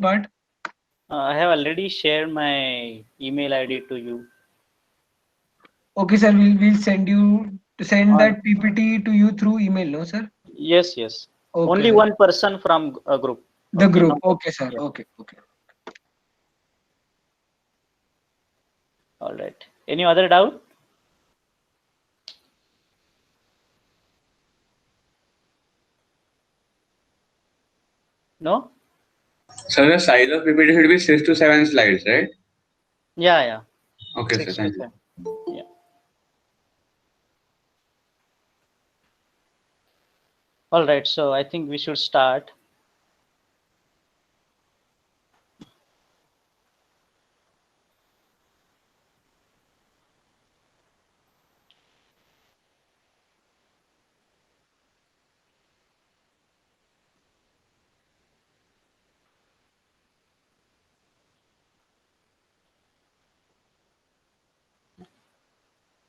part? I have already shared my email ID to you. Okay, sir. We'll send you to send On that PPT to you through email, no, sir? yes, yes. Okay, Only sir. one person from a group. The Okay, group. not Okay, sir. yeah. Okay, okay. All right. Any other doubt? No? So the size of PPT should be 6 to 7 slides, right? Yeah, yeah. Okay, sir. Six to Thank you. seven. Yeah. All right. So I think we should start.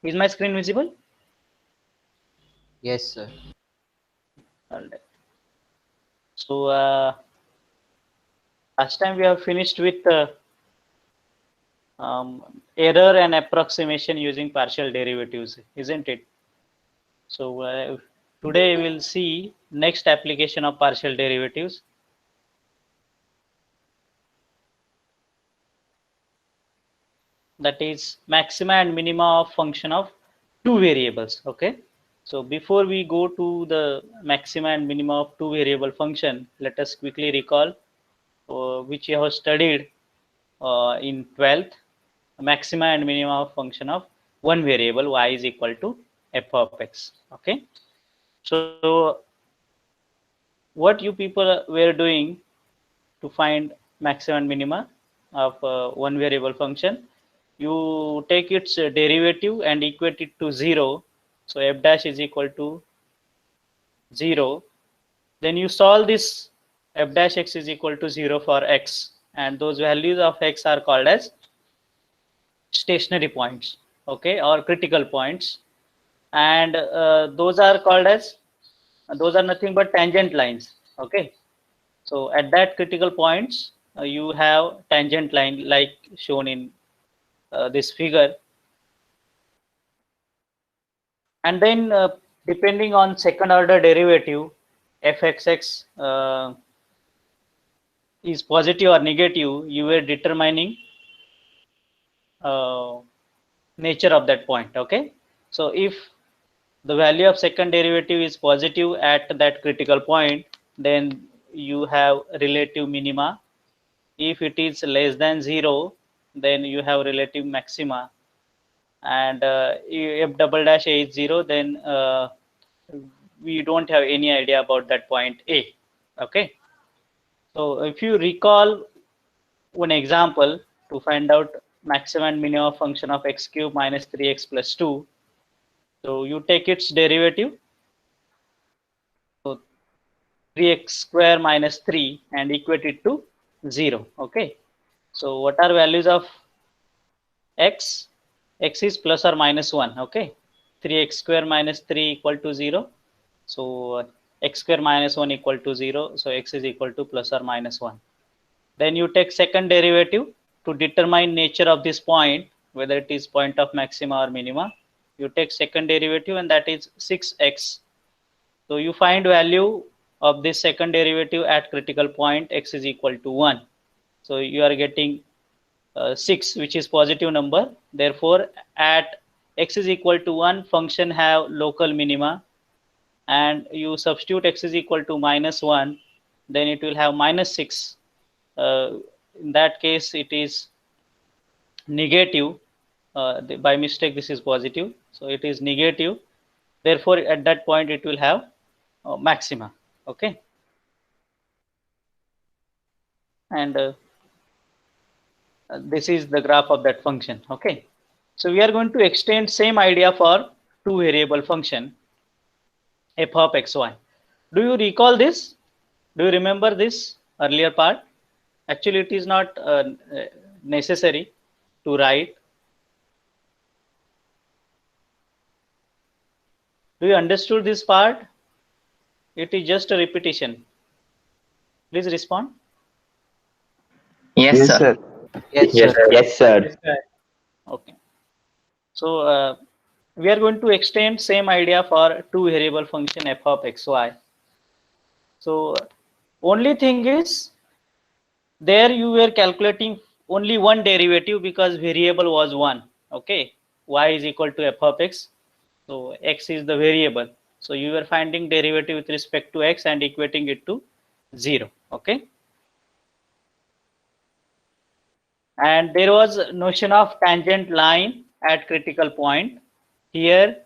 Is my screen visible? Yes, sir. All right. So last time we have finished with error and approximation using partial derivatives, isn't it? So today we'll see next application of partial derivatives. That is maxima and minima of function of two variables. Okay. So before we go to the maxima and minima of two variable function, let us quickly recall which you have studied in 12th. Maxima and minima of function of one variable y is equal to f of x. Okay. So what you people were doing to find maxima and minima of one variable function, you take its derivative and equate it to 0. So f dash is equal to 0. Then you solve this f dash x is equal to 0 for x, and those values of x are called as stationary points, okay, or critical points. And those are called as, those are nothing but tangent lines. Okay. So at that critical points, you have tangent line like shown in this figure. And then depending on second order derivative, fxx is positive or negative, you were determining uh, nature of that point. Okay. So if the value of second derivative is positive at that critical point, then you have relative minima. If it is less than 0, then you have relative maxima. And if double dash a is 0, then we don't have any idea about that point a. Okay. So if you recall one example to find out maximum and minimum function of x cube minus 3x plus 2, so you take its derivative, so 3x square minus 3, and equate it to 0. Okay. So what are values of x? X is plus or minus 1. Okay. 3x square minus 3 equal to 0. So x square minus 1 equal to 0. So x is equal to plus or minus 1. Then you take second derivative to determine nature of this point, whether it is point of maxima or minima. You take second derivative, and that is 6x. So you find value of this second derivative at critical point x is equal to 1. So you are getting 6, which is positive number. Therefore at x is equal to 1, function have local minima, and you substitute x is equal to minus 1, then it will have minus 6. In that case it is negative. By mistake this is positive, so it is negative. Therefore at that point it will have maxima. Okay. And this is the graph of that function. Okay. So we are going to extend same idea for two variable function f of xy. Do you recall this? Do you remember this earlier part? Actually it is not necessary to write. Do you understood this part? It is just a repetition. Please respond. Yes, sir. Yes, Yes, sir. yes, sir. Okay. So we are going to extend same idea for two variable function f of xy. So only thing is there you were calculating only one derivative because variable was one. Okay, y is equal to f of x. So x is the variable. So you were finding derivative with respect to x and equating it to 0. Okay. And there was notion of tangent line at critical point. Here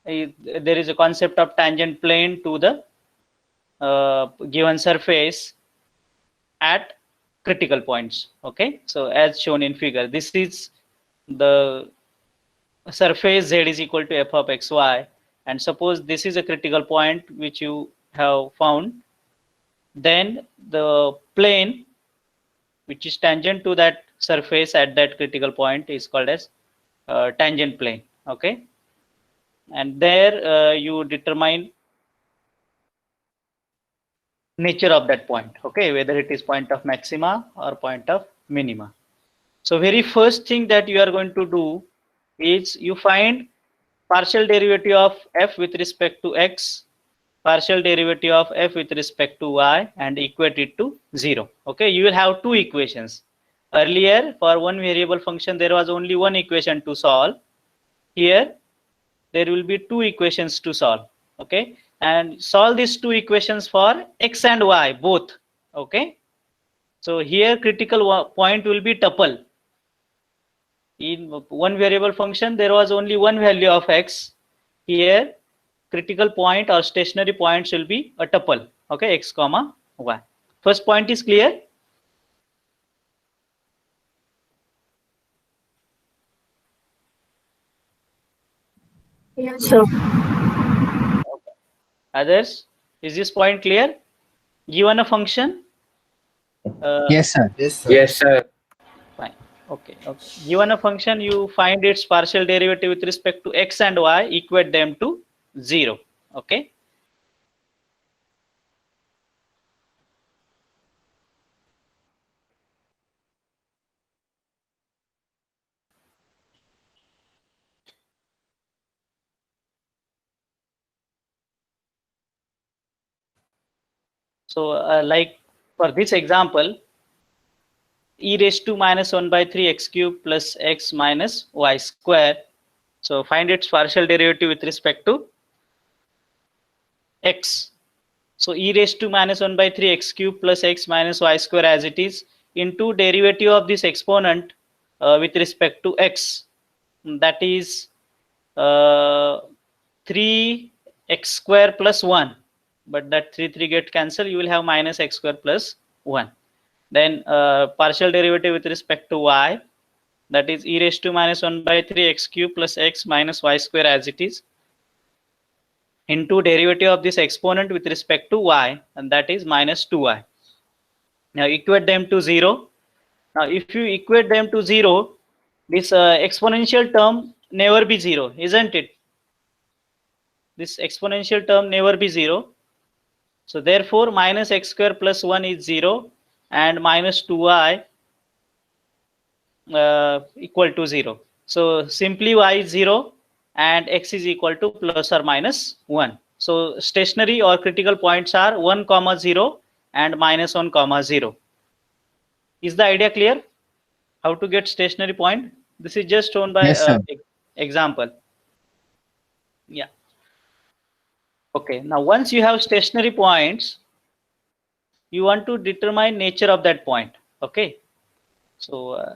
there is a concept of tangent plane to the given surface at critical points. Okay, so as shown in figure, this is the surface z is equal to f of xy, and suppose this is a critical point which you have found, then the plane which is tangent to that surface at that critical point is called as tangent plane. Okay, and there you determine nature of that point. Okay, whether it is point of maxima or point of minima. So very first thing that you are going to do is you find partial derivative of f with respect to x, partial derivative of f with respect to y, and equate it to 0. Okay, you will have two equations. Earlier for one variable function there was only one equation to solve. Here there will be two equations to solve. Okay, and solve these two equations for x and y both. Okay, so here critical point will be tuple. In one variable function there was only one value of x. Here critical point or stationary points will be a tuple. Okay, x comma y. First point is clear. Yes, sir. Others, is this point clear? Given a function, Yes, sir. Yes, sir. Yes, sir. fine. Okay, okay. Given a function, you find its partial derivative with respect to x and y, equate them to 0. Okay. So like for this example, e raised to minus 1 by 3 x cube plus x minus y square. So find its partial derivative with respect to x. So e raised to minus 1 by 3 x cube plus x minus y square as it is into derivative of this exponent with respect to x. That is 3x square plus 1. But that 3 get cancelled. You will have minus x square plus 1. Then partial derivative with respect to y. That is e raised to minus 1 by 3 x cube plus x minus y square as it is into derivative of this exponent with respect to y, and that is minus 2y. Now equate them to 0. Now if you equate them to 0, this exponential term never be 0, isn't it? This exponential term never be 0. So therefore minus x square plus 1 is 0 and minus 2y equal to 0. So simply y is 0 and x is equal to plus or minus 1. So stationary or critical points are 1 comma 0 and minus 1 comma 0. Is the idea clear? How to get stationary point? This is just shown by Yes, sir. example. Yeah. Okay. Now once you have stationary points, you want to determine nature of that point. Okay. So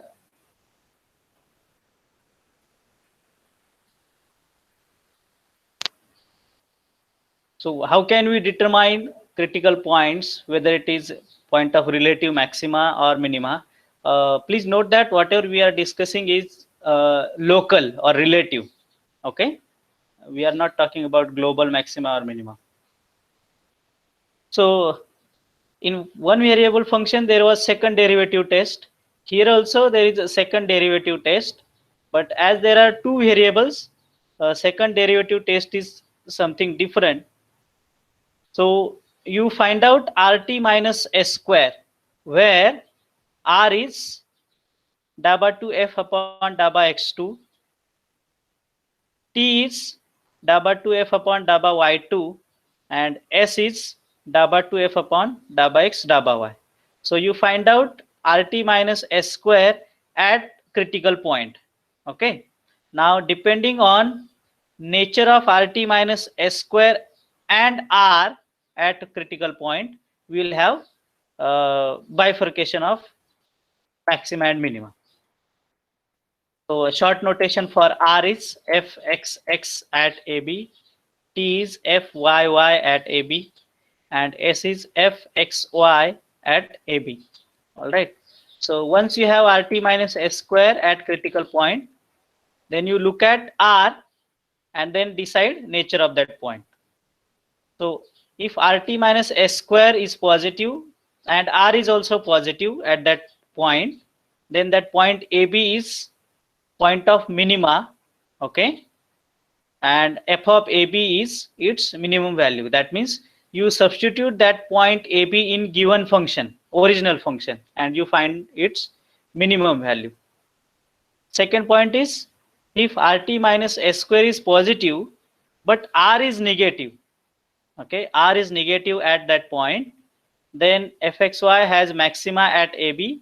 so how can we determine critical points, whether it is point of relative maxima or minima? Please note that whatever we are discussing is local or relative. Okay, we are not talking about global maxima or minima. So in one variable function there was second derivative test. Here also there is a second derivative test, but as there are two variables, second derivative test is something different. So you find out RT minus S square, where R is dabba 2 f upon dabba x2, T is dabba 2 f upon dabba y2, and S is dabba 2 f upon dabba x dabba y. So you find out RT minus S square at critical point. Okay. Now depending on nature of RT minus S square and R at critical point, we will have bifurcation of maxima and minima. So a short notation for R is fxx at AB, T is fyy at AB, and S is fxy at AB. All right. So once you have RT minus S square at critical point, then you look at R and then decide nature of that point. So if RT minus S square is positive and R is also positive at that point, then that point AB is point of minima. Okay. And f of AB is its minimum value. That means you substitute that point AB in given function, original function, and you find its minimum value. Second point is, if RT minus S square is positive, but R is negative, okay, R is negative at that point, then fxy has maxima at AB,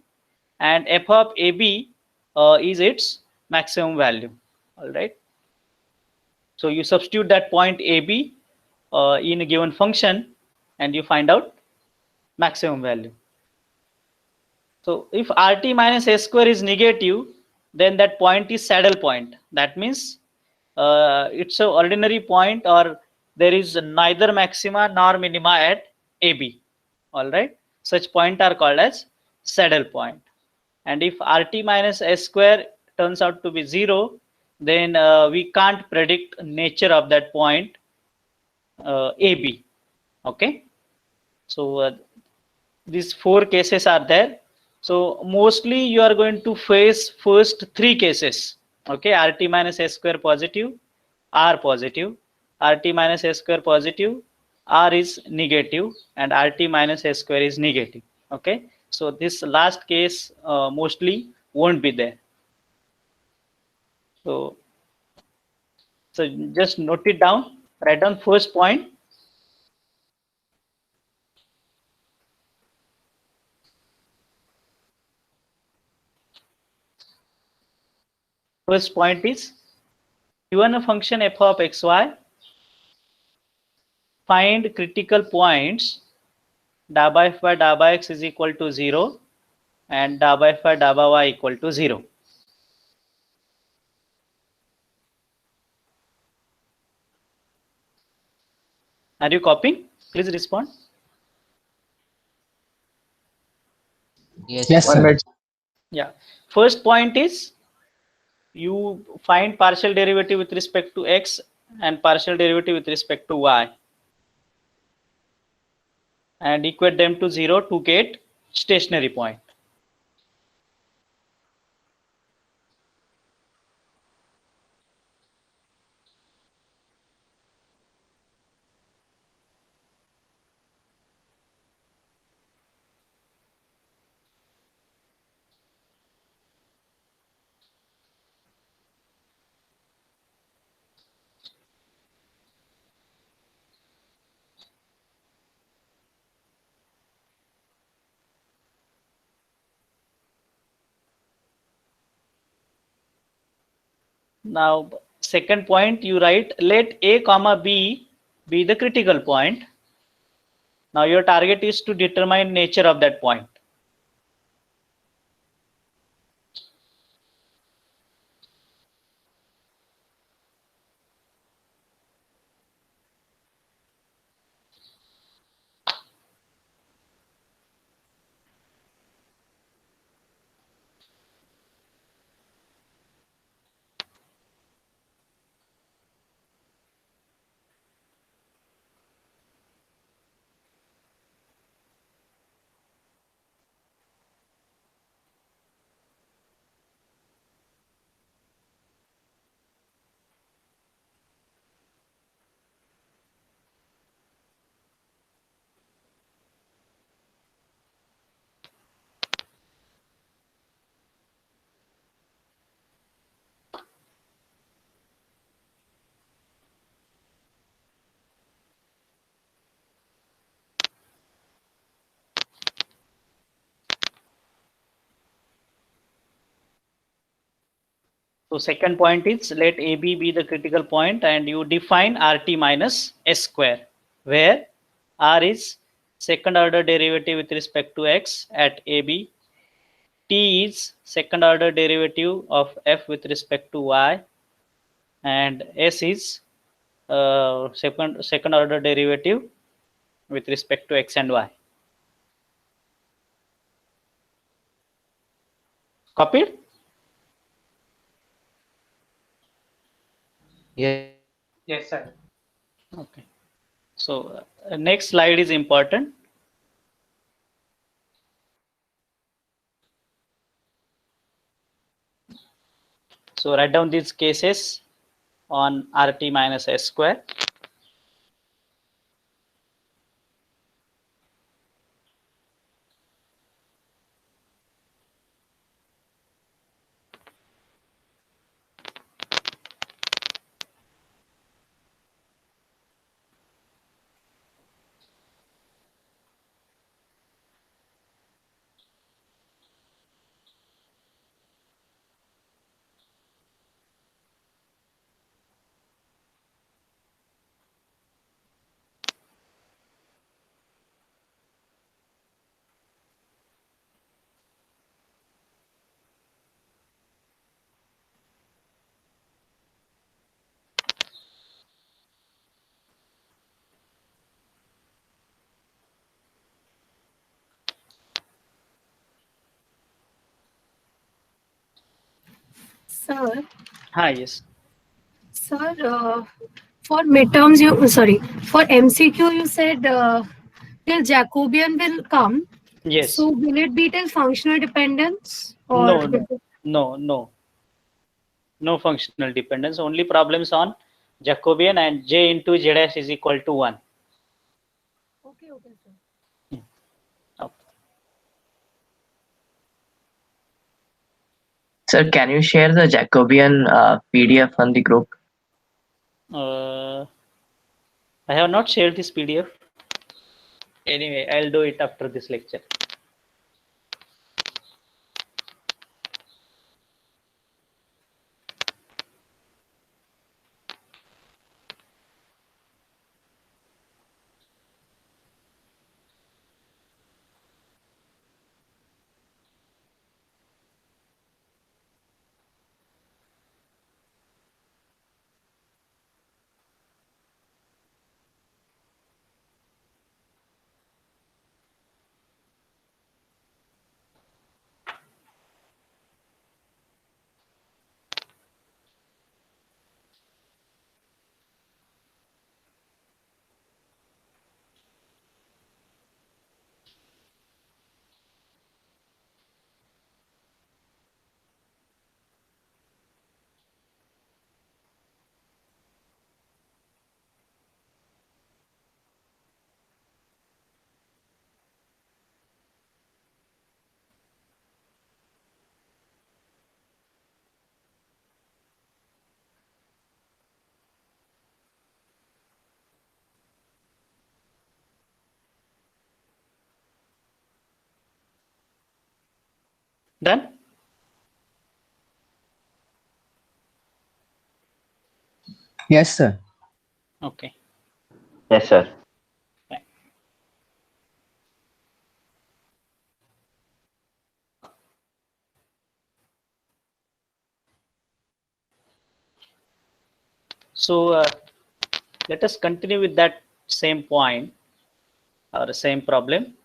and f of AB is its maximum value. All right. So you substitute that point AB in a given function and you find out maximum value. So if RT minus S square is negative, then that point is saddle point. That means it's an ordinary point, or there is neither maxima nor minima at AB. All right. Such point are called as saddle point. And if RT minus S square turns out to be 0, then we can't predict nature of that point AB. Okay. So these 4 cases are there. So mostly you are going to face first 3 cases. Okay. RT minus S square positive, R positive, RT minus S square positive, R is negative, and RT minus S square is negative. Okay. So this last case mostly won't be there. So just note it down. Write down first point. First point is, given a function f of xy, find critical points dabba f by dabba x is equal to 0 and dabba f by dabba y equal to 0. Are you copying? Please respond. Yes, One sir. minute. Yeah. First point is, you find partial derivative with respect to x and partial derivative with respect to y, and equate them to 0 to get stationary point. Now, second point, you write, let A comma B be the critical point. Now your target is to determine nature of that point. So second point is let AB be the critical point and you define RT minus S square, where R is second order derivative with respect to X at AB, T is second order derivative of F with respect to Y, and S is second order derivative with respect to X and Y. Copied? Yes. Yes, sir. Okay. So next slide is important. So write down these cases on RT minus S square. Sir, Yes. sir, for midterms, for MCQ, you said till Jacobian will come. Yes. So will it be till functional dependence No, or? no functional dependence. Only problems on Jacobian and J into ZS is equal to 1. Okay, sir. Okay. Sir, can you share the Jacobian PDF on the group? I have not shared this PDF. Anyway, I'll do it after this lecture. Done? Yes, sir. Okay. Yes, sir. Fine. So let us continue with that same point or same problem.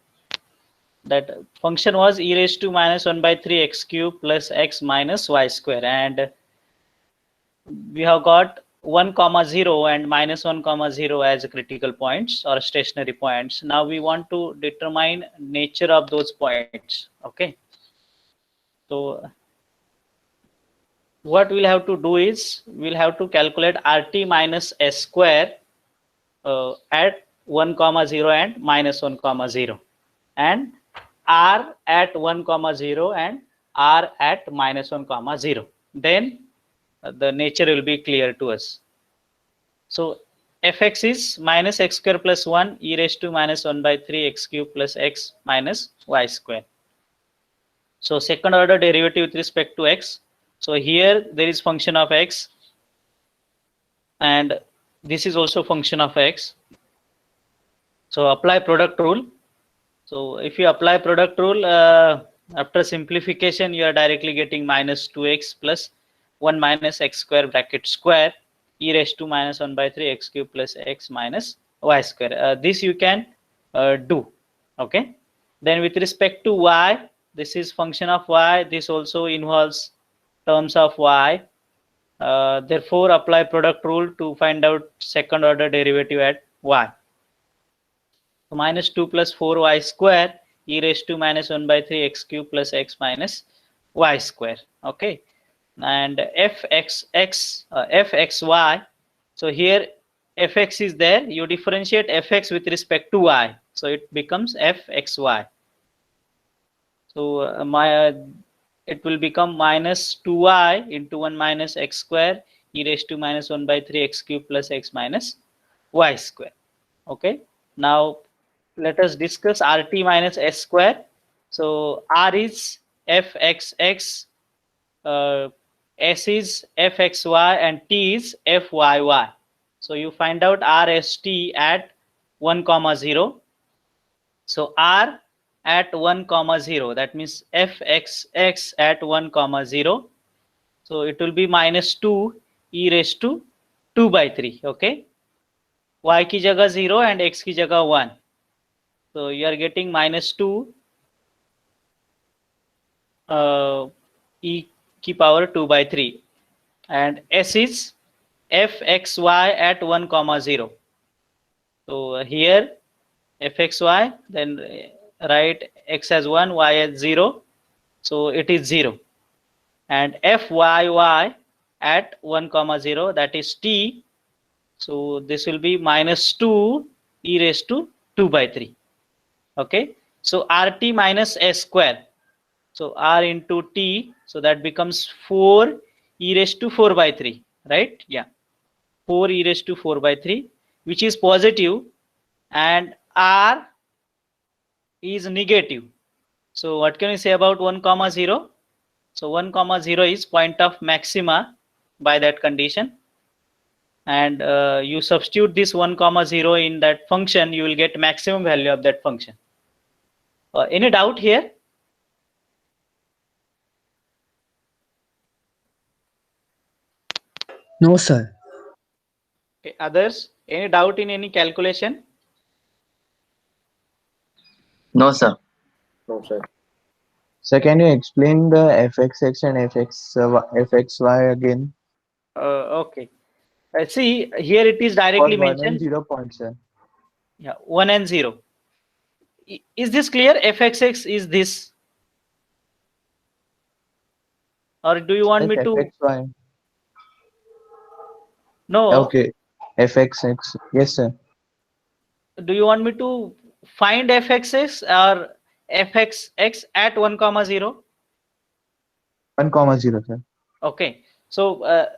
That function was e raised to minus 1 by 3 x cube plus x minus y square, and we have got 1 comma 0 and minus 1 comma 0 as critical points or stationary points. Now we want to determine nature of those points. Okay. So what we'll have to do is we'll have to calculate RT minus S square at 1 comma 0 and minus 1 comma 0, and R at 1 comma 0 and R at minus 1 comma 0. Then the nature will be clear to us. So fx is minus x square plus 1 e raised to minus 1 by 3 x cube plus x minus y square. So second order derivative with respect to x. So here there is function of x, and this is also function of x. So apply product rule. So if you apply product rule, after simplification, you are directly getting minus 2x plus 1 minus x square bracket square e raised to minus 1 by 3 x cube plus x minus y square. This you can do. Okay. Then with respect to y, this is function of y. This also involves terms of y. Therefore, apply product rule to find out second order derivative at y. So minus 2 plus 4y square e raised to minus 1 by 3 x cube plus x minus y square. Okay. And fxy. So here fx is there. You differentiate fx with respect to y. So it becomes fxy. So it will become minus 2y into 1 minus x square e raised to minus 1 by 3 x cube plus x minus y square. Okay. Now let us discuss rt minus s square. So r is fxx, s is fxy, and t is fyy. So you find out rst at 1 comma 0. So r at 1 comma 0, that means fxx at 1 comma 0. So it will be minus 2 e raised to 2 by 3. Okay. Y ki jagah 0 and x ki jagah 1. So you are getting minus 2 e ki power 2 by 3. And s is fxy at 1 comma 0. So here fxy, then write x as 1, y as 0. So it is 0. And fyy at 1 comma 0, that is t. So this will be minus 2 e raised to 2 by 3. Okay. So rt minus s square. So r into t. So that becomes 4 e raised to 4 by 3. Right? Yeah. 4 e raised to 4 by 3, which is positive, and r is negative. So what can we say about 1 comma 0? So 1 comma 0 is point of maxima by that condition. And you substitute this 1 comma 0 in that function, you will get maximum value of that function. Any doubt here? No, sir. Okay, others, any doubt in any calculation? No, sir. No, sir. Sir, can you explain the fxx and fxy again? Okay. See, here it is directly For 1 and mentioned. 0 points, sir. Yeah, 1 and 0. Is this clear? Fxx is this, or do you want me to? fxy. No. Okay. fxx. Yes, sir. Do you want me to find fxx or fxx at 1 comma 0? 1 comma 0, sir. Okay. So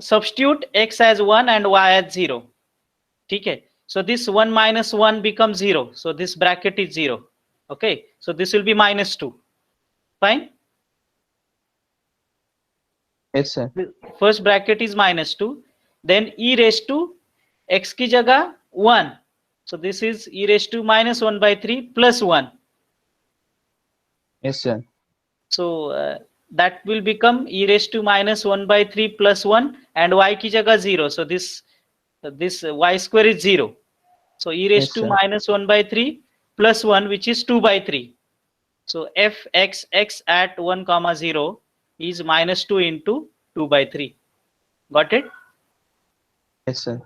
substitute x as 1 and y as 0. Okay. So this 1 minus 1 becomes 0. So this bracket is 0. Okay. So this will be minus 2. Fine. Yes, sir. First bracket is minus 2. Then e raised to x ki jagah 1. So this is e raised to minus 1 by 3 plus 1. Yes, sir. So that will become e raised to minus 1 by 3 plus 1, and y ki jagah 0. So this y square is 0. So e raised Yes, to sir. minus 1 by 3 plus 1, which is 2 by 3. So fxx at 1 comma 0 is minus 2 into 2 by 3. Got it? Yes, sir.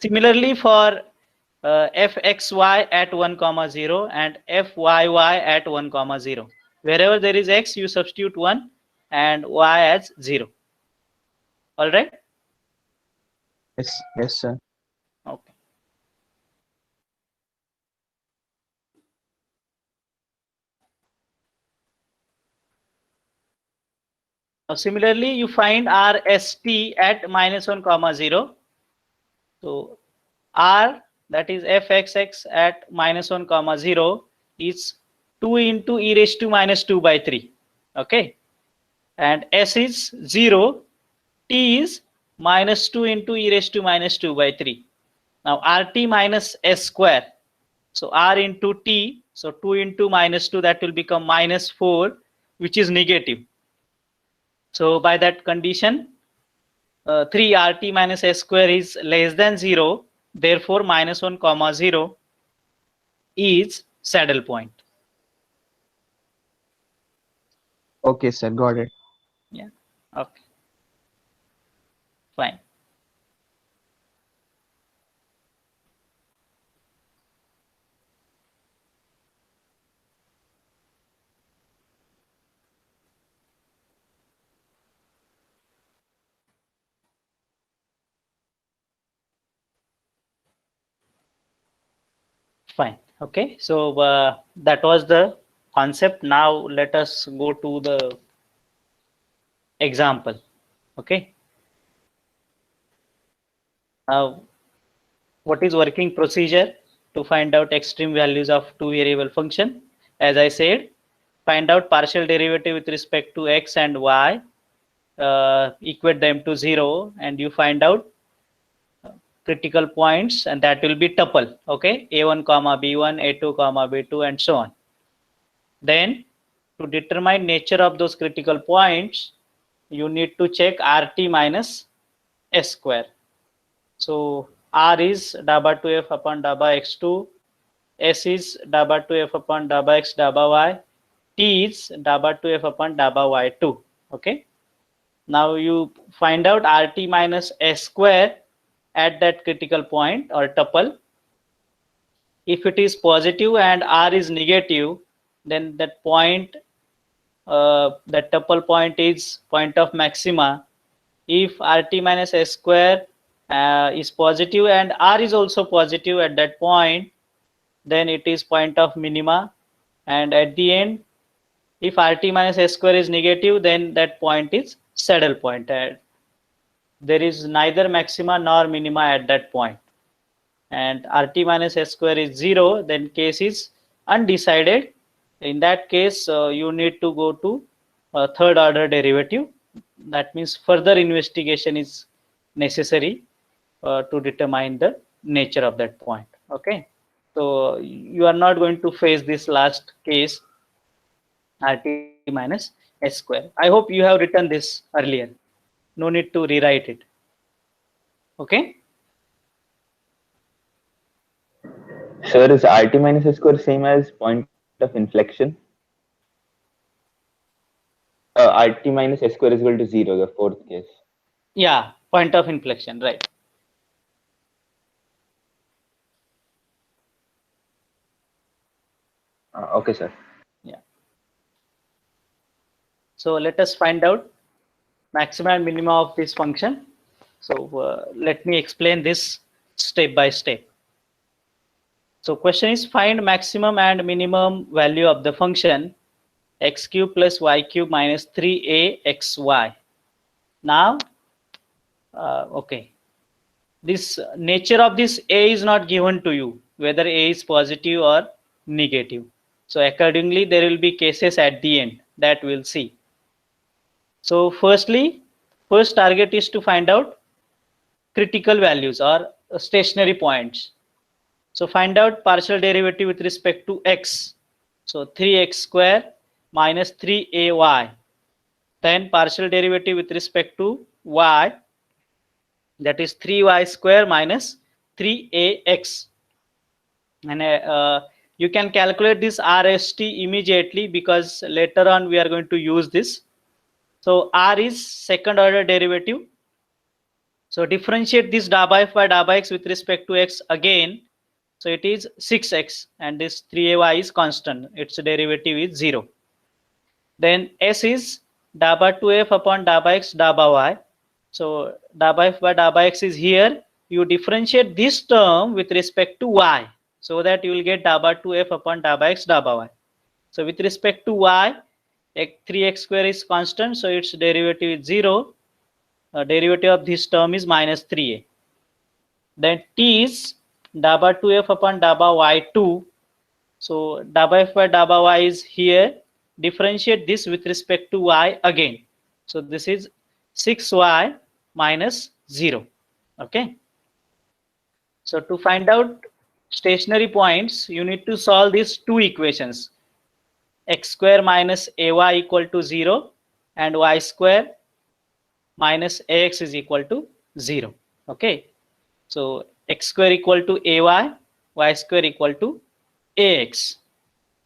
Similarly for fxy at 1 comma 0 and fyy at 1 comma 0. Wherever there is x, you substitute 1 and y as 0. All right? Yes, yes, sir. Okay. Now similarly, you find rst at minus 1 comma 0. So r, that is fxx at minus 1 comma 0, is 2 into e raised to minus 2 by 3. Okay. and s is 0, t is minus 2 into e raised to minus 2 by 3. Now rt minus s square. So r into t, so 2 into minus 2, that will become minus 4, which is negative. So by that condition, 3 rt minus s square is less than 0. Therefore, minus 1 comma 0 is saddle point. Okay, sir. Got it. Yeah. Okay. Fine. Fine. Okay. So that was the concept. Now let us go to the example. Okay. Now, what is working procedure to find out extreme values of two variable function? As I said, find out partial derivative with respect to x and y, equate them to 0, and you find out critical points, and that will be tuple. Okay, a1 comma b1, a2 comma b2, and so on. Then to determine nature of those critical points, you need to check rt minus s square. So r is da bar 2f upon da bar x2, s is da bar 2f upon da bar x da bar y, t is da bar 2f upon da bar y2. Okay. Now you find out rt minus s square at that critical point or tuple. If it is positive and r is negative, then that point, that tuple point is point of maxima. If rt minus s square is positive and r is also positive at that point, then it is point of minima. And at the end, if rt minus s square is negative, then that point is saddle point. There is neither maxima nor minima at that point. And rt minus s square is 0, then case is undecided. In that case, you need to go to third order derivative. That means further investigation is necessary to determine the nature of that point. Okay, so you are not going to face this last case, rt minus s square. I hope you have written this earlier. No need to rewrite it. Okay. Sir, is RT minus S square same as point of inflection? RT minus S square is equal to 0, the fourth case. Yeah, point of inflection, right. Okay, sir. Yeah. So let us find out maxima and minima of this function. So let me explain this step by step. So question is, find maximum and minimum value of the function x cube plus y cube minus 3axy. Now, okay, this nature of this a is not given to you, whether a is positive or negative. So accordingly, there will be cases at the end that we'll see. So firstly, first target is to find out critical values or stationary points. So find out partial derivative with respect to x. So 3x square minus 3ay. Then partial derivative with respect to y, that is 3y square minus 3ax. And you can calculate this RST immediately because later on we are going to use this. So r is second order derivative. So differentiate this da by f by da by x with respect to x again. So it is 6x, and this 3ay is constant. Its derivative is 0. Then s is da by 2f upon da by x da by y. So da by f by da by x is here. You differentiate this term with respect to y, so that you will get da by 2f upon da by x da by y. So with respect to y, 3x square is constant, so its derivative is 0. Derivative of this term is minus 3a. Then t is da by 2f upon da by y2. So da by f by da by y is here. Differentiate this with respect to y again. So this is 6y minus 0. Okay. So to find out stationary points, you need to solve these two equations. X square minus ay equal to 0 and y square minus ax is equal to 0. Okay. So x square equal to ay, y square equal to ax.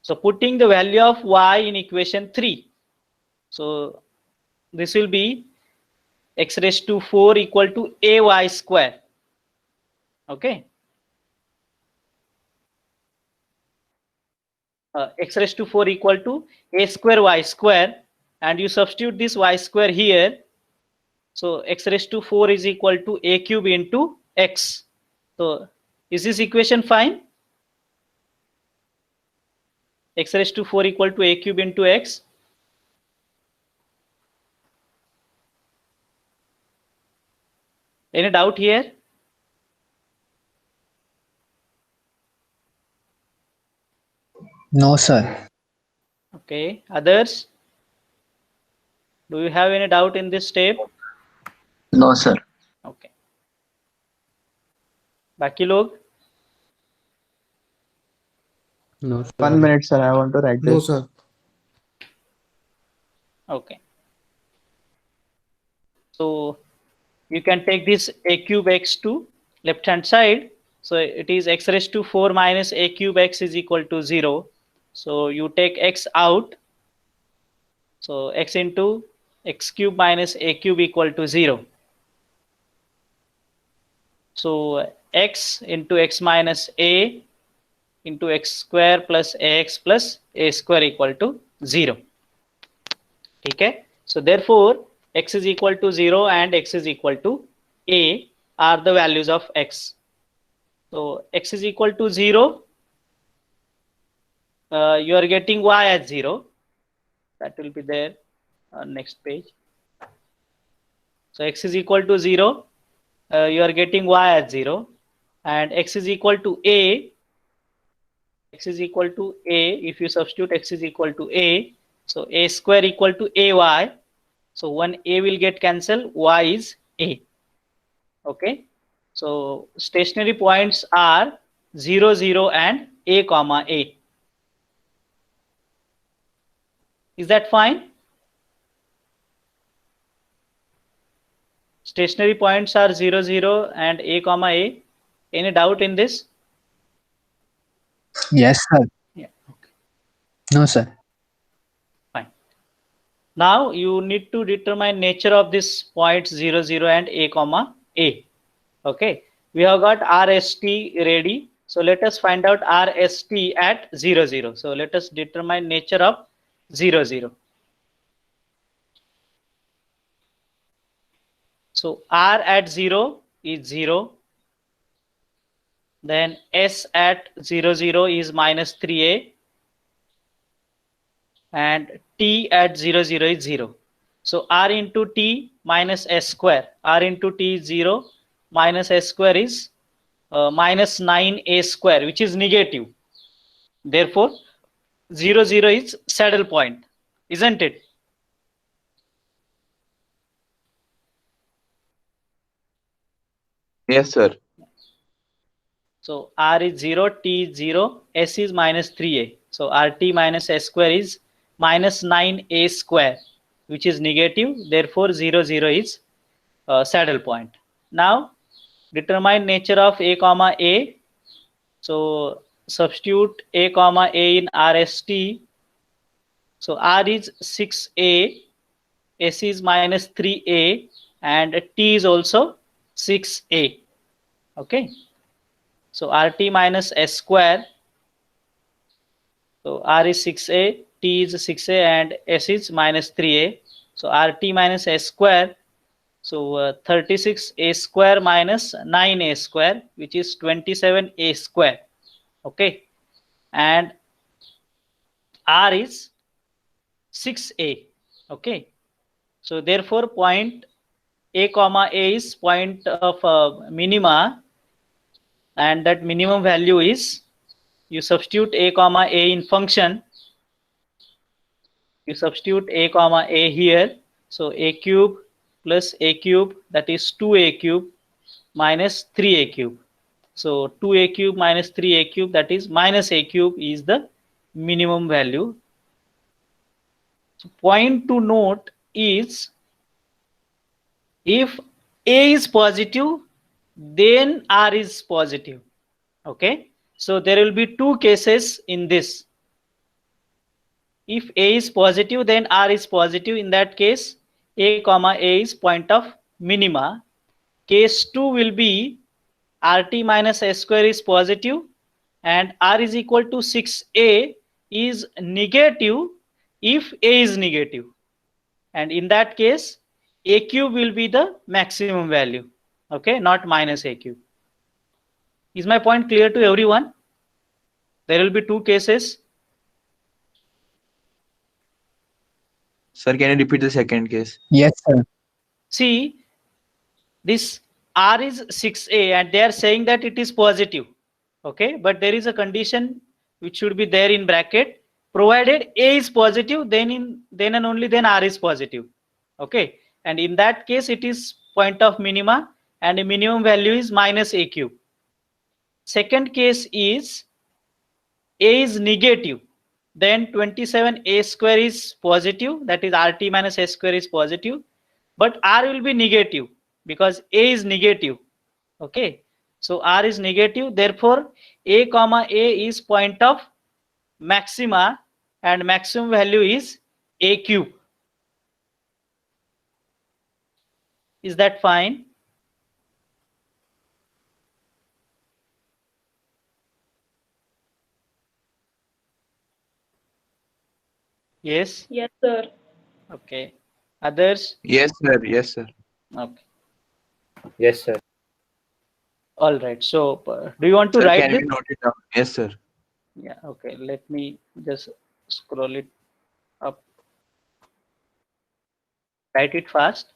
So putting the value of y in equation 3. So this will be x raised to 4 equal to ay square. Okay. X raised to 4 equal to a square y square, and you substitute this y square here. So x raised to 4 is equal to a cube into x. So is this equation fine? X raised to 4 equal to a cube into x. Any doubt here? No, sir. Okay. Others? Do you have any doubt in this step? No, sir. Okay. बाकी लोग? No, sir. 1 minute, sir. I want to write this. No, sir. Okay. So you can take this a cube x to left hand side. So it is x raised to 4 minus a cube x is equal to 0. So you take x out. So x into x cube minus a cube equal to 0. So x into x minus a into x square plus ax plus a square equal to 0. Okay. So therefore x is equal to 0 and x is equal to a are the values of x. So x is equal to 0. You are getting y as 0. That will be there on next page. So x is equal to 0. You are getting y as 0. And x is equal to a. X is equal to a. If you substitute x is equal to a. So a square equal to ay. So one a will get cancelled. Y is a. Okay. So stationary points are 0, 0 and a comma a. Is that fine? Stationary points are 0, 0 and a comma a. Any doubt in this? Yes, sir. Yeah. Okay. No, sir. Fine. Now you need to determine nature of this points 0, 0 and a comma a. Okay. We have got RST ready. So let us find out RST at 0, 0. So let us determine nature of 0, 0. So R at 0 is 0. Then S at 0, 0 is minus 3a. And T at 0, 0 is 0. So R into T minus S square. R into T is 0. Minus S square is minus 9a square, which is negative. Therefore, 0, 0 is saddle point, isn't it? Yes, sir. So R is 0, T is 0, S is minus 3a. So RT minus S square is minus 9a square, which is negative. Therefore, 0, 0 is saddle point. Now, determine nature of a comma a. So substitute a comma a in RST. So R is 6a, S is minus 3a, and T is also 6a. Okay. So RT minus S square. So R is 6a, T is 6a, and S is minus 3a. So RT minus S square. So 36a square minus 9a square, which is 27a square. Okay. And R is 6a. Okay. So therefore point a comma a is point of minima, and that minimum value is, you substitute a comma a in function. You substitute a comma a here. So a cube plus a cube, that is 2a cube minus 3a cube. So 2a cube minus 3a cube, that is minus a cube, is the minimum value. So point to note is, if a is positive, then r is positive. Okay, so there will be two cases in this. If a is positive, then r is positive. In that case, a comma a is point of minima. Case 2 will be rt minus s square is positive and r is equal to 6a is negative if a is negative. And in that case, a cube will be the maximum value. Okay, not minus a cube. Is my point clear to everyone? There will be two cases. Sir, can you repeat the second case? Yes, sir. See, this r is 6a and they are saying that it is positive. Okay, but there is a condition which should be there in bracket. Provided a is positive, then and only then r is positive. Okay, and in that case it is point of minima and the minimum value is minus a cube. Second case is a is negative, then 27a square is positive, that is rt minus s square is positive, but r will be negative because a is negative. Okay, so r is negative, therefore a comma a is point of maxima and maximum value is a cube. Is that fine? Yes. Yes, sir. Okay. Others? Yes, sir. Yes, sir. Okay. Yes, sir. All right. So, do you want to Sir, write can this? we note it down? Yes, sir. Yeah. Okay. Let me just scroll it up. Write it fast.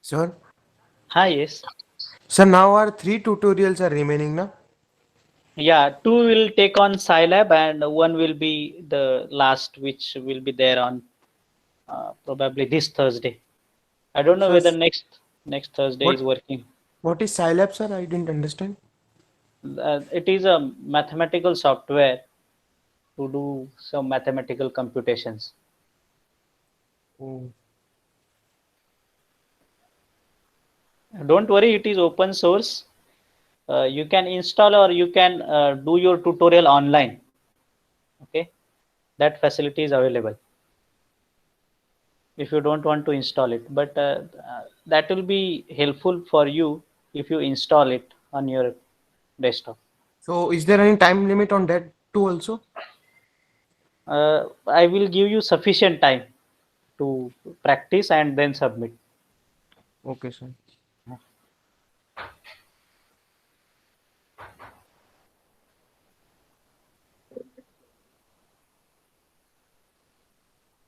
Sir, Hi, yes. sir, now our 3 tutorials are remaining, na? Yeah, 2 will take on Scilab and 1 will be the last, which will be there on probably this Thursday. I don't know Sir, whether next Thursday is what working. what is Scilab, sir? I didn't understand. It is a mathematical software to do some mathematical computations. Oh, Don't worry, it is open source. You can install or you can do your tutorial online. Okay, that facility is available if you don't want to install it, but that will be helpful for you if you install it on your desktop. so is there any time limit on that too also? I will give you sufficient time to practice and then submit. Okay, sir.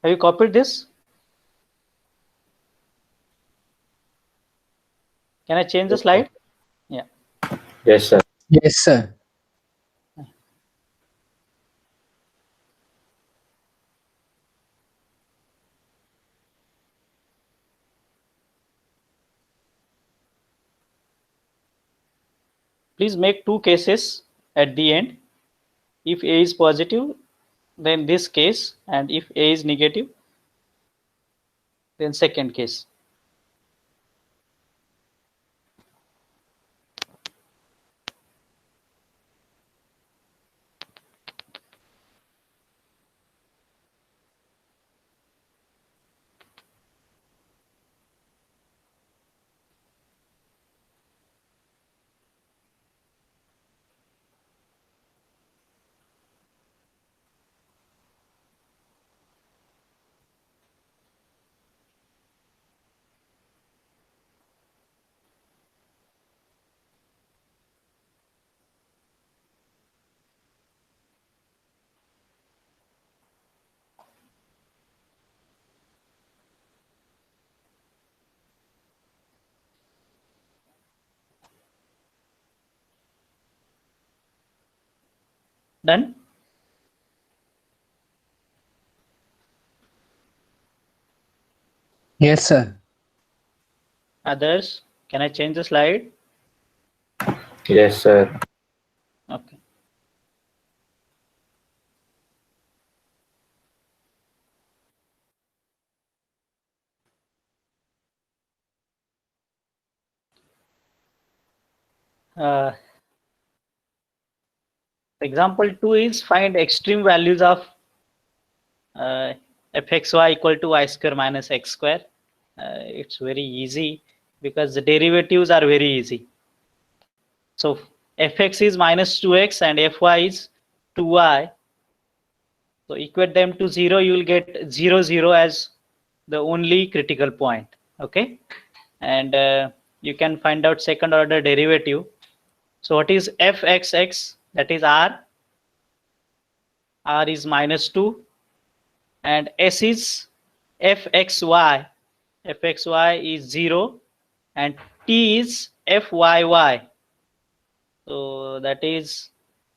Have you copied this? Can I change the slide? Yeah. Yes, sir. Yes, sir. Please make 2 cases at the end. If A is positive, then this case, and if A is negative, then second case. Done? Yes, sir. Others? Can I change the slide? Yes, sir. Okay. Uh, Example 2 is find extreme values of fxy equal to y square minus x square. It's very easy because the derivatives are very easy. So fx is minus 2x and fy is 2y. So equate them to 0, you will get 0, 0 as the only critical point. Okay, and you can find out second order derivative. So what is fxx? That is r. R is minus 2, and s is fxy. Fxy is 0, and t is fyy. So that is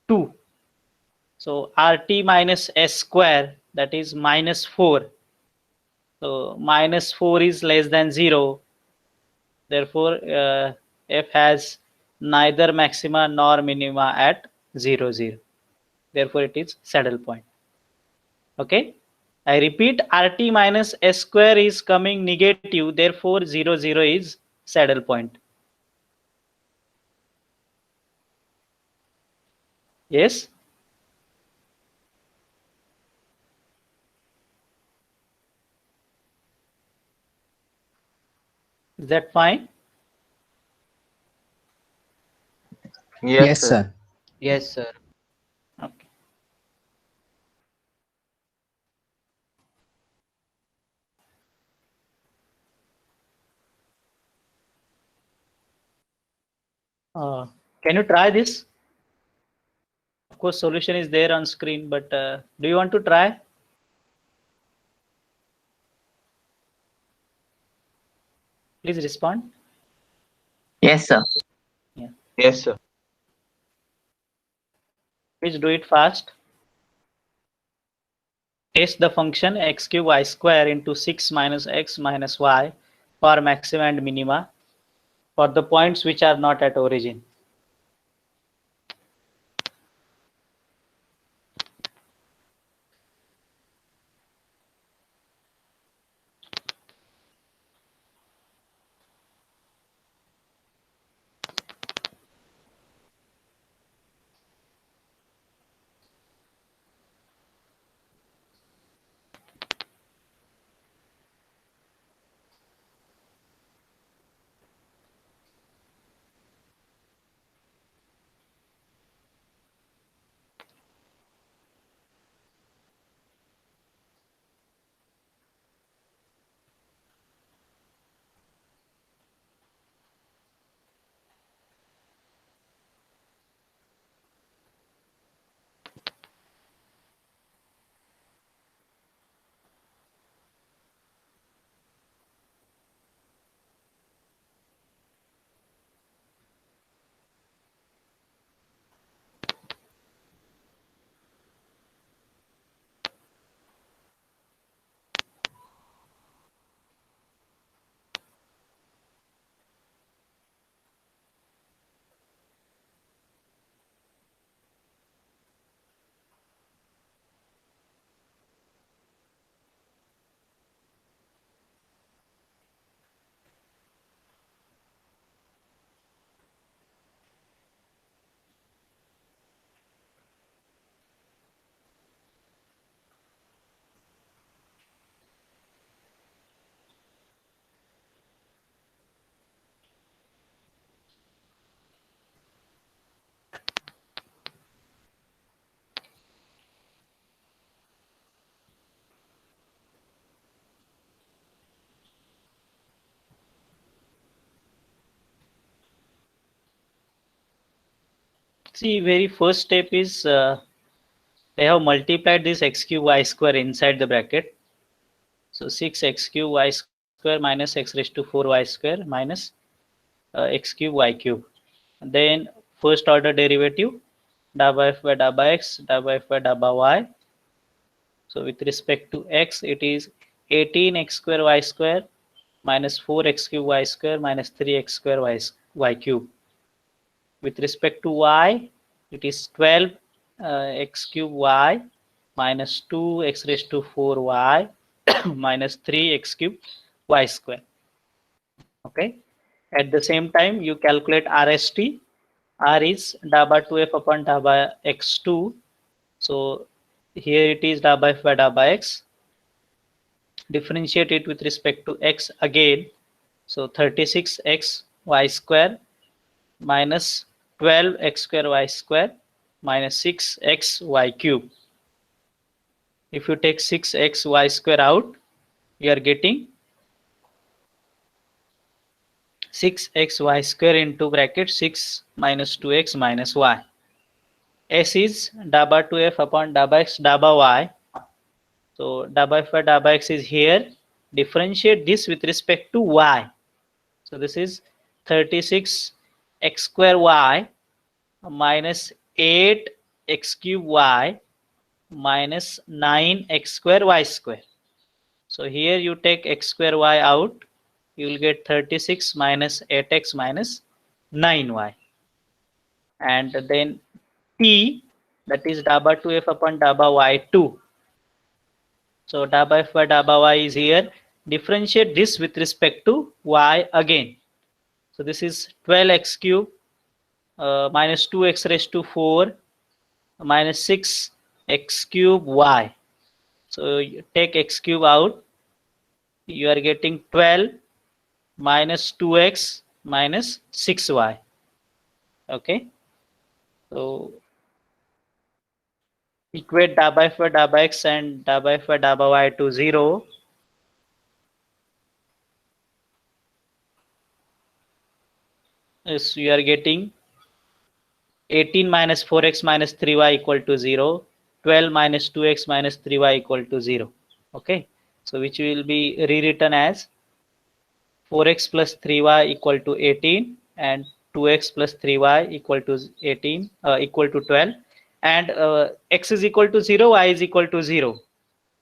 2. So rt minus s square, that is minus 4. So minus 4 is less than 0. Therefore, f has neither maxima nor minima at 0, 0. Therefore, it is saddle point. Okay. I repeat, rt minus s square is coming negative. Therefore, 0, 0 is saddle point. Yes. Is that fine? Yes, sir. Yes, sir. Okay. Can you try this? Of course, solution is there on screen, but do you want to try? Please respond. Yes, sir. Yes, sir. Please do it fast. Test the function x cube y square into 6 minus x minus y for maxima and minima for the points which are not at origin. See, very first step is they have multiplied this x cube y square inside the bracket. So 6x cube y square minus x raised to 4y square minus x cube y cube. And then first order derivative da by f by da by x, da by f by da by y. So with respect to x, it is 18x square y square minus 4x cube y square minus 3x square y cube. With respect to y, it is 12 x cube y minus 2 x raised to 4y minus 3 x cube y square. Okay. At the same time, you calculate RST. R is da by 2f upon da by x2. So here it is da by f by da by x. Differentiate it with respect to x again. So 36x y square minus 12x square y square minus 6x y cube. If you take 6x y square out, you are getting 6x y square into bracket 6 minus 2x minus y. S is da by 2f upon da by x da by y. So da by f by da by x is here. Differentiate this with respect to y. So this is 36 x square y minus 8 x cube y minus 9 x square y square. So here you take x square y out, you will get 36 minus 8x minus 9y. And then t, that is da by 2f upon da by y2. So da by f by da by y is here. Differentiate this with respect to y again. So this is 12x cube minus 2x raised to 4 minus 6x cube y. So you take x cube out, you are getting 12 minus 2x minus 6y. Okay. So equate da by f by da by x and da by f by da by y to 0. Yes, you are getting 18 minus 4x minus 3y equal to 0, 12 minus 2x minus 3y equal to 0. Okay, so which will be rewritten as 4x plus 3y equal to 18 and 2x plus 3y equal to 18 equal to 12, and x is equal to 0, y is equal to 0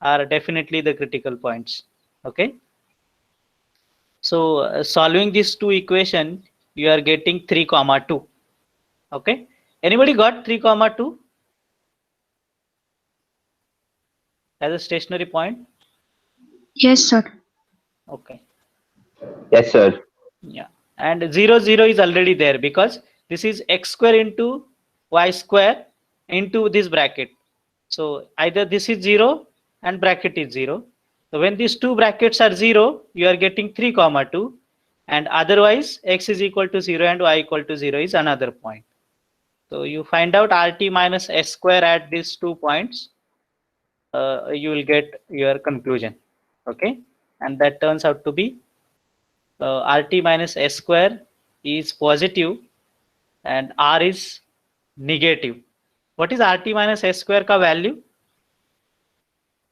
are definitely the critical points. Okay, so solving these two equation, you are getting 3 comma 2. Okay, anybody got 3 comma 2 as a stationary point? Yes, sir. Okay, Yes, sir. yeah, and 0 0 is already there because this is x square into y square into this bracket. So either this is 0 and bracket is 0. So when these two brackets are 0, you are getting 3 comma 2, and otherwise x is equal to 0 and y equal to 0 is another point. So you find out RT minus s square at these 2 points, you will get your conclusion. Okay, and that turns out to be RT minus s square is positive and R is negative. What is RT minus s square ka value?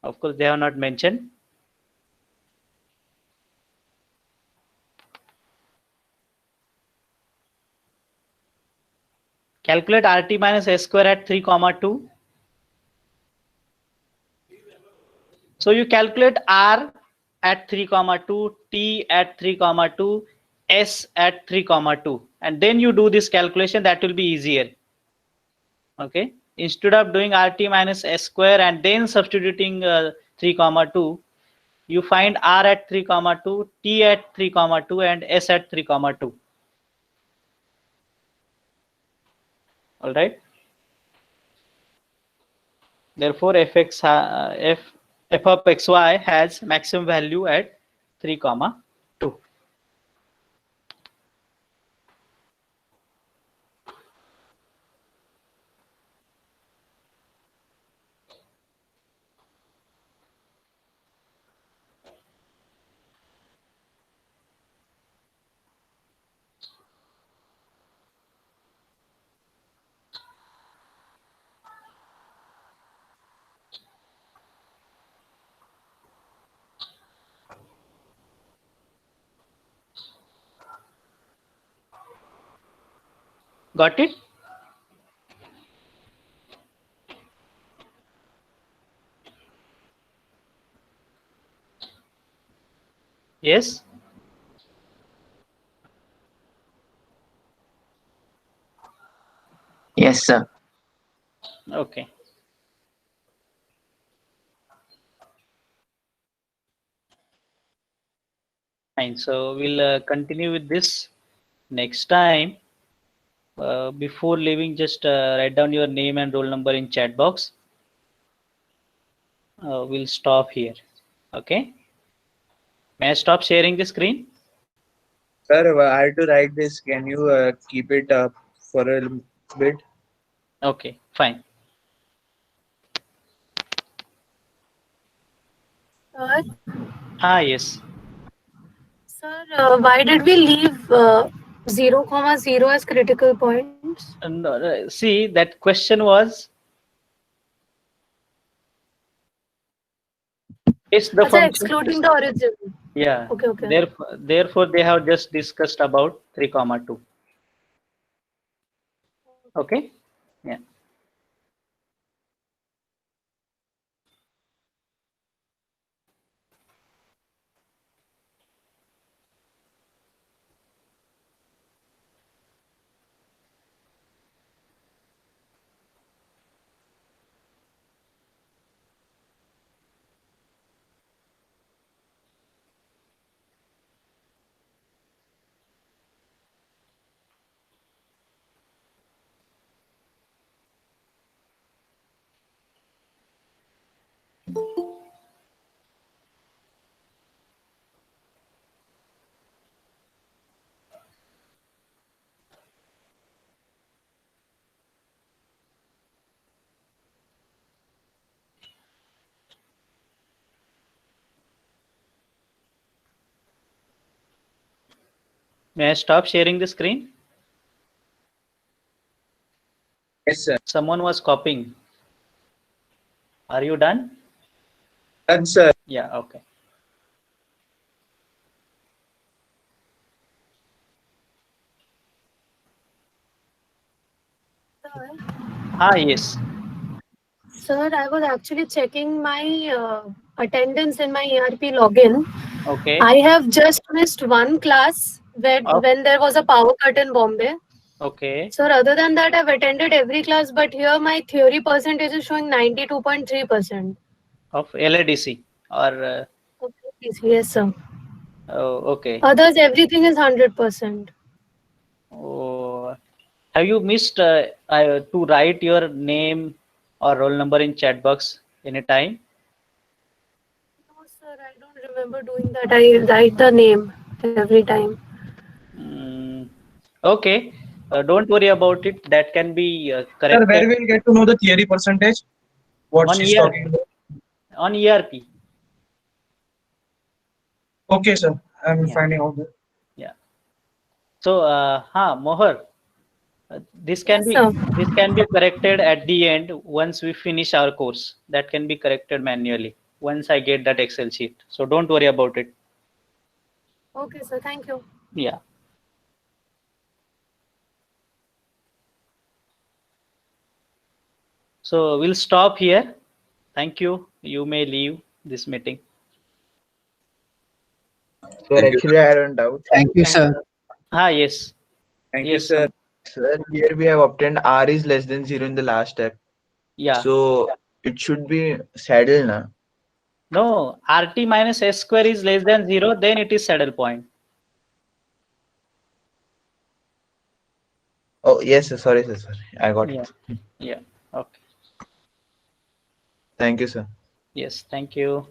Of course, they have not mentioned. Calculate RT minus s square at 3 comma 2. So you calculate R at 3 comma 2, T at 3 comma 2, S at 3 comma 2, and then you do this calculation. That will be easier. Okay, instead of doing RT minus s square and then substituting 3 comma 2, you find R at 3 comma 2, T at 3 comma 2, and S at 3 comma 2. All right. Therefore, f of xy has maximum value at 3 comma 2. Got it? Yes. Yes, sir. Okay. Fine. So we'll continue with this next time. Before leaving, just write down your name and roll number in chat box. We'll stop here. Okay. May I stop sharing the screen? Sir, I had to write this. Can you keep it up for a bit? Okay, fine. Sir, Yes. sir, why did we leave 0, comma 0 as critical points? No, see, that question was, is the Achha, function excluding the origin. Yeah. Okay, okay. Therefore, they have just discussed about 3 comma 2. Okay. Yeah. May I stop sharing the screen? Yes, sir. Someone was copying. Are you done? Done, sir. Yeah, okay. Yes. Sir, I was actually checking my attendance in my ERP login. Okay. I have just missed one class Oh. when there was a power cut in Bombay. Okay. Sir, other than that, I've attended every class, but here my theory percentage is showing 92.3%. Of LADC or Yes, sir. okay. Others, everything is 100%. Oh, have you missed to write your name or roll number in chat box anytime? No, sir, I don't remember doing that. I write the name every time. Okay. Don't worry about it. That can be Sir, corrected where we'll get to know the theory percentage? What on she's ERP. talking about. On ERP. Okay, sir. I'm Yeah. finding out that. Yeah. So, Mohar, this can Yes, be corrected at the end once we finish our course. That can be corrected manually once I get that Excel sheet. So don't worry about it. Okay, sir. Thank you. Yeah. So we'll stop here. Thank you. You may leave this meeting. Sir, actually, I had a doubt. Thank you, sir. Yes. Thank you, Yes, sir. Sir, here we have obtained R is less than 0 in the last step. Yeah. So it should be saddle na. No, RT minus S square is less than 0, then it is saddle point. Oh, yes, sir. Sorry, sir. Sorry. I got Yeah. it. Yeah. Okay. Thank you, sir. Yes. Thank you.